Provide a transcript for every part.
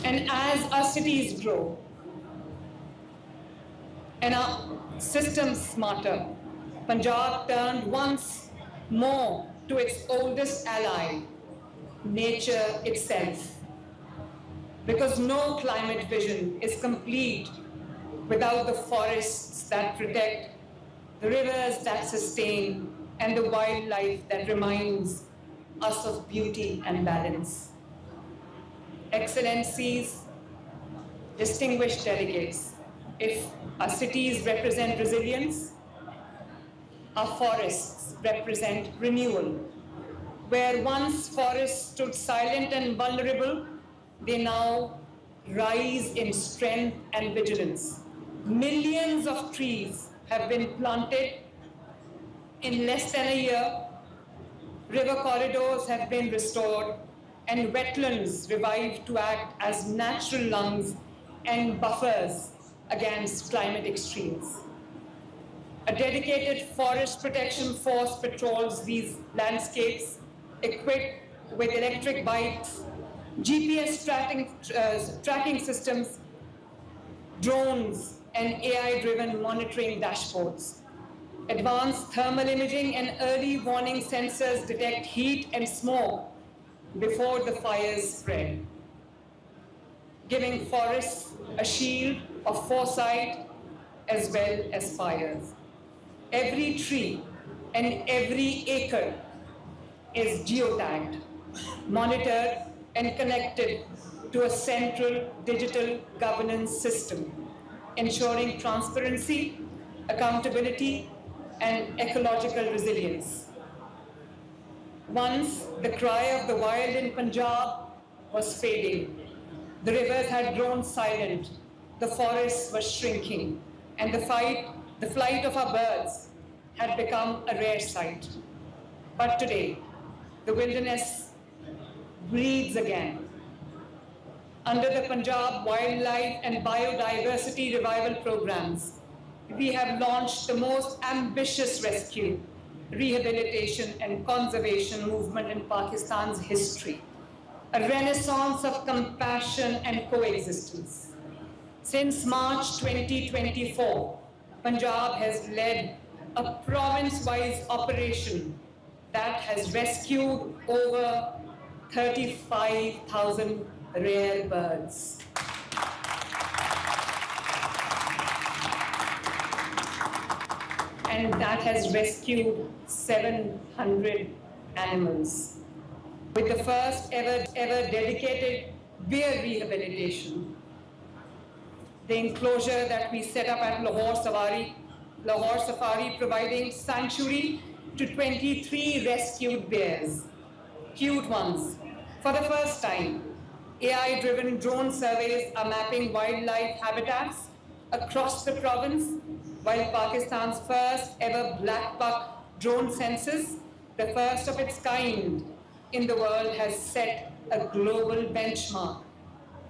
And as our cities grow and our systems smarter, Punjab turned once more to its oldest ally, nature itself. Because no climate vision is complete without the forests that protect, the rivers that sustain, and the wildlife that reminds us of beauty and balance. Excellencies, distinguished delegates, if our cities represent resilience, our forests represent renewal. Where once forests stood silent and vulnerable, they now rise in strength and vigilance. Millions of trees have been planted in less than a year. River corridors have been restored and wetlands revived to act as natural lungs and buffers against climate extremes. A dedicated forest protection force patrols these landscapes, equipped with electric bikes, GPS tracking systems, drones, and AI-driven monitoring dashboards. Advanced thermal imaging and early warning sensors detect heat and smoke before the fires spread, giving forests a shield of foresight as well as fires. Every tree and every acre is geotagged, monitored, and connected to a central digital governance system, ensuring transparency, accountability, and ecological resilience. Once the cry of the wild in Punjab was fading, the rivers had grown silent, the forests were shrinking, and the flight of our birds had become a rare sight. But today, the wilderness breathes again. Under the Punjab Wildlife and Biodiversity Revival Programs, we have launched the most ambitious rescue, rehabilitation, and conservation movement in Pakistan's history, a renaissance of compassion and coexistence. Since March 2024, Punjab has led a province-wide operation that has rescued over 35,000 rare birds. And that has rescued 700 animals. With the first ever dedicated bear rehabilitation, the enclosure that we set up at Lahore Safari providing sanctuary to 23 rescued bears, cute ones. For the first time, AI-driven drone surveys are mapping wildlife habitats across the province, while Pakistan's first ever black buck drone census, the first of its kind in the world, has set a global benchmark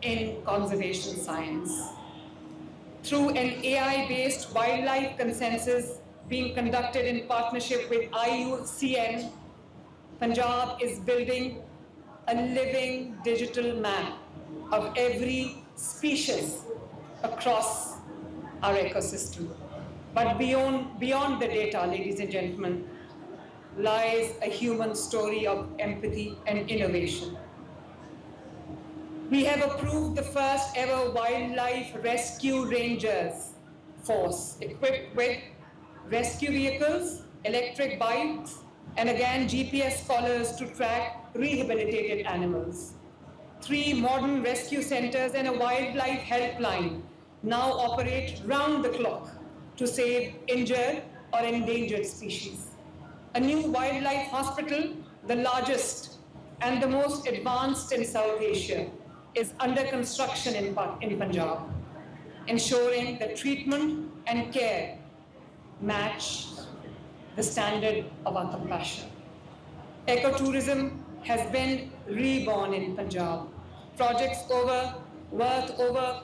in conservation science. Through an AI-based wildlife consensus being conducted in partnership with IUCN, Punjab is building a living digital map of every species across our ecosystem. But beyond the data, ladies and gentlemen, lies a human story of empathy and innovation. We have approved the first ever Wildlife Rescue Rangers force, equipped with rescue vehicles, electric bikes, and again GPS collars to track rehabilitated animals. 3 modern rescue centers and a wildlife helpline now operate round the clock to save injured or endangered species. A new wildlife hospital, the largest and the most advanced in South Asia, is under construction in Punjab, ensuring that treatment and care match the standard of our compassion. Ecotourism has been reborn in Punjab. Projects worth over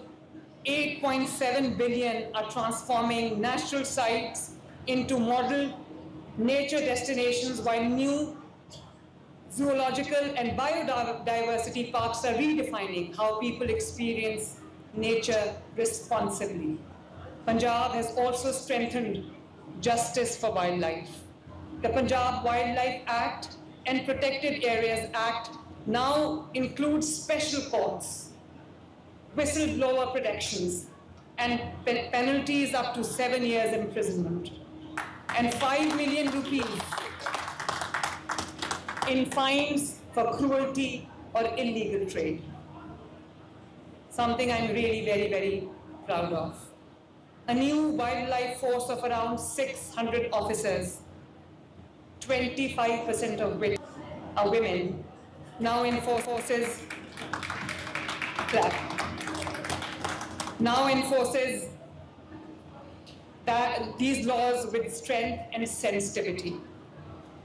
8.7 billion are transforming natural sites into model nature destinations, while new Zoological and biodiversity parks are redefining how people experience nature responsibly. Punjab has also strengthened justice for wildlife. The Punjab Wildlife Act and Protected Areas Act now includes special courts, whistleblower protections, and penalties up to 7 years imprisonment, and 5 million rupees in fines for cruelty or illegal trade. Something I'm really very, very proud of. A new wildlife force of around 600 officers, 25% of which are women, now enforces these laws with strength and sensitivity.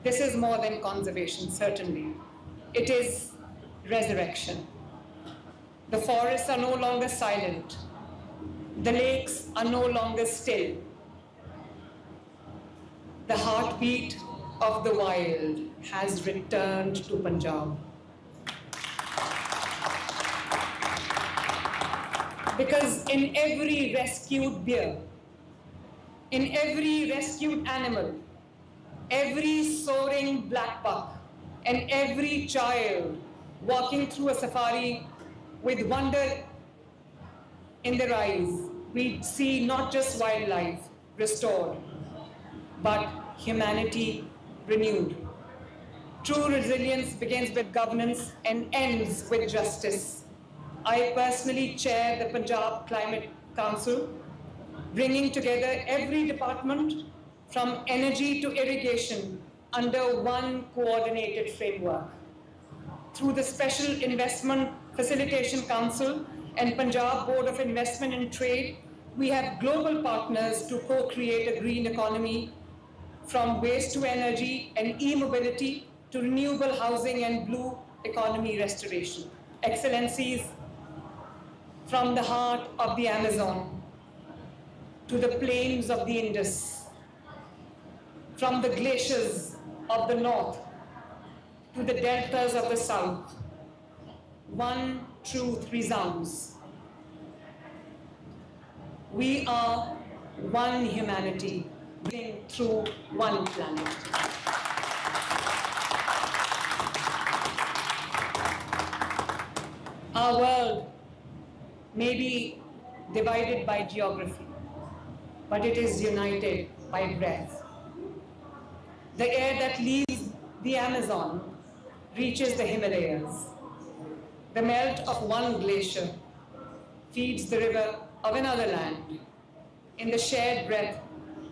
This is more than conservation, certainly. It is resurrection. The forests are no longer silent. The lakes are no longer still. The heartbeat of the wild has returned to Punjab. Because in every rescued bear, in every rescued animal, every soaring black buck, and every child walking through a safari with wonder in their eyes, we see not just wildlife restored, but humanity renewed. True resilience begins with governance and ends with justice. I personally chair the Punjab Climate Council, bringing together every department from energy to irrigation under one coordinated framework. Through the Special Investment Facilitation Council and Punjab Board of Investment and Trade, we have global partners to co-create a green economy, from waste to energy and e-mobility to renewable housing and blue economy restoration. Excellencies, from the heart of the Amazon to the plains of the Indus, from the glaciers of the north to the deltas of the south, one truth resounds. We are one humanity living through one planet. Our world may be divided by geography, but it is united by breath. The air that leaves the Amazon reaches the Himalayas. The melt of one glacier feeds the river of another land. In the shared breath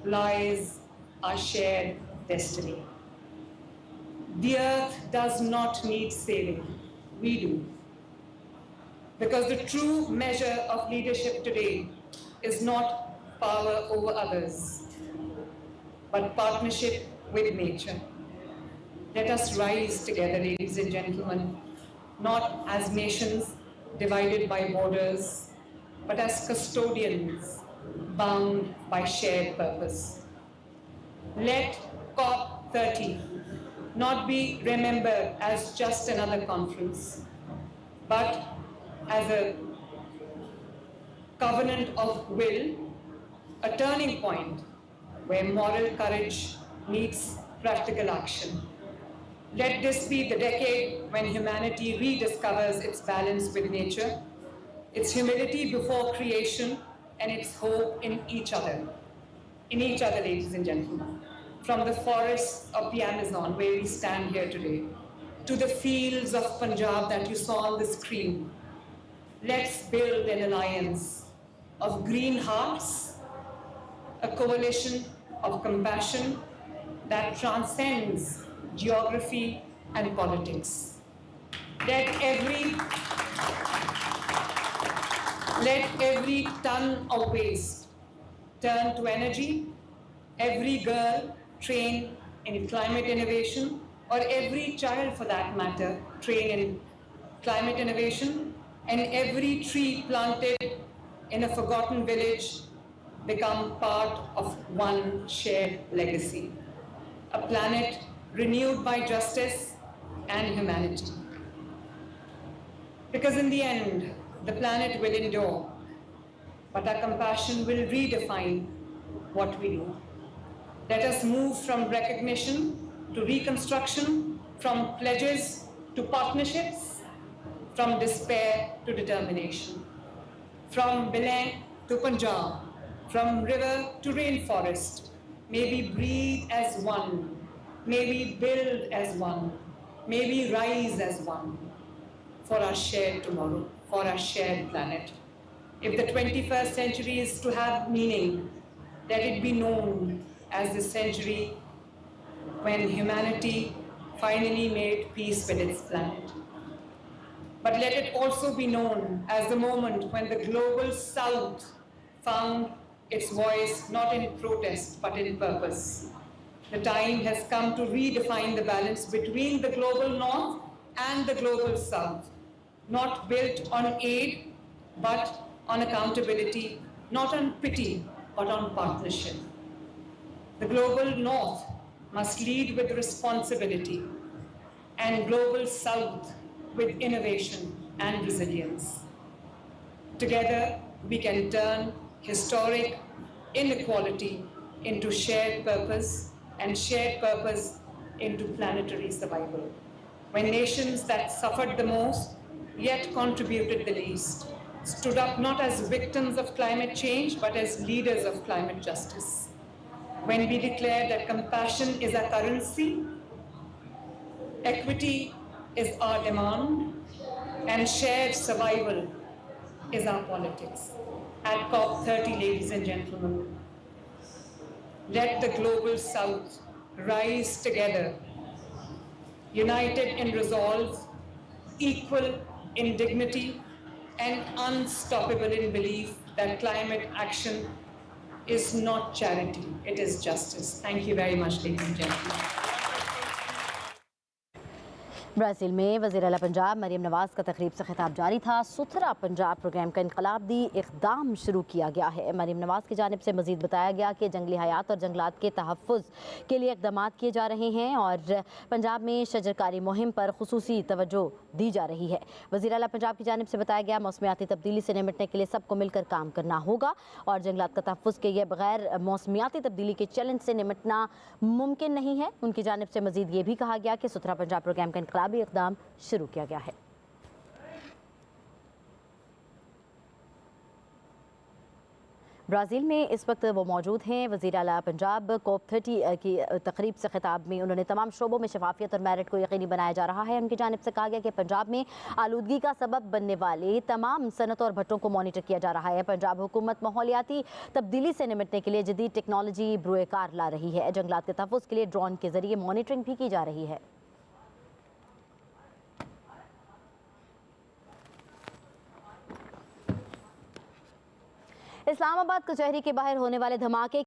lies our shared destiny. The earth does not need saving, we do. Because the true measure of leadership today is not power over others, but partnership with nature. Let us rise together, ladies and gentlemen, not as nations divided by borders, but as custodians bound by shared purpose. Let COP30 not be remembered as just another conference, but as a covenant of will, a turning point where moral courage meets practical action. Let this be the decade when humanity rediscovers its balance with nature, its humility before creation, and its hope in each other, ladies and gentlemen. From the forests of the Amazon, where we stand here today, to the fields of Punjab that you saw on the screen, let's build an alliance of green hearts, a coalition of compassion that transcends geography and politics. Let every ton of waste turn to energy, every girl train in climate innovation, or every child for that matter train in climate innovation, and every tree planted in a forgotten village become part of one shared legacy. A planet renewed by justice, and humanity. Because in the end, the planet will endure, but our compassion will redefine what we do. Let us move from recognition to reconstruction, from pledges to partnerships, from despair to determination, from Belém to Punjab, from river to rainforest. May we breathe as one, may we build as one, may we rise as one for our shared tomorrow, for our shared planet. If the 21st century is to have meaning, let it be known as the century when humanity finally made peace with its planet. But let it also be known as the moment when the global South found its voice not in protest but in purpose. The time has come to redefine the balance between the global North and the global South, not built on aid but on accountability, not on pity but on partnership. The global North must lead with responsibility and global South with innovation and resilience. Together, we can turn historic inequality into shared purpose and shared purpose into planetary survival. When nations that suffered the most, yet contributed the least, stood up not as victims of climate change, but as leaders of climate justice. When we declare that compassion is our currency, equity is our demand, and shared survival is our politics. At COP30, ladies and gentlemen, let the global South rise together, united in resolve, equal in dignity, and unstoppable in belief that climate action is not charity, it is justice. Thank you very much, ladies and gentlemen. Brazil में वज़ीरा'ला पंजाब मरीम नवाज का तकरीब से खिताब जारी था। सुथरा Punjab programme का इनकलाबी इक़दाम शुरू किया गया है। मरीम नवाज की जानिब से मज़ीद बताया गया कि जंगली हयात और जंगलात के तहफ़्फ़ुज़ के लिए इक़दाम किए जा रहे हैं और पंजाब में शजरकारी मुहिम पर खुसूसी तवज्जो दी जा रही है। वज़ीरा'ला पंजाब की जानिब से बताया गया मौसमियाती तब्दीली से निपटने के लिए सबको मिलकर काम करना होगा और जंगलात का तहफ़्फ़ुज़ के बगैर मौसमियाती तब्दीली के चैलेंज से निपटना मुमकिन नहीं है। उनकी जानिब से मज़ीद ये भी कहा गया कि सुथरा पंजाब प्रोग्राम का इनकलाबी इक़दाम शुरू किया गया है। ब्राज़ील में इस वक्त वो मौजूद हैं। वज़ीरा'ला पंजाब COP30 की तकरीब से खिताब में उन्होंने तमाम शोबों में शफाफियत और मेरिट को यकीनी बनाया जा रहा है। उनकी जानिब से कहा गया कि पंजाब में आलूदगी का सबब बनने वाले तमाम सनतों और भट्टों को मॉनिटर किया जा रहा है। पंजाब हुकूमत माहौलियाती तब्दीली से निपटने के लिए जदीद टेक्नोलॉजी बरूएकार ला रही है। जंगलात के तहफ़्फ़ुज़ के लिए ड्रोन के ज़रिए मॉनिटरिंग भी की जा रही है। इस्लामाबाद कचहरी के बाहर होने वाले धमाके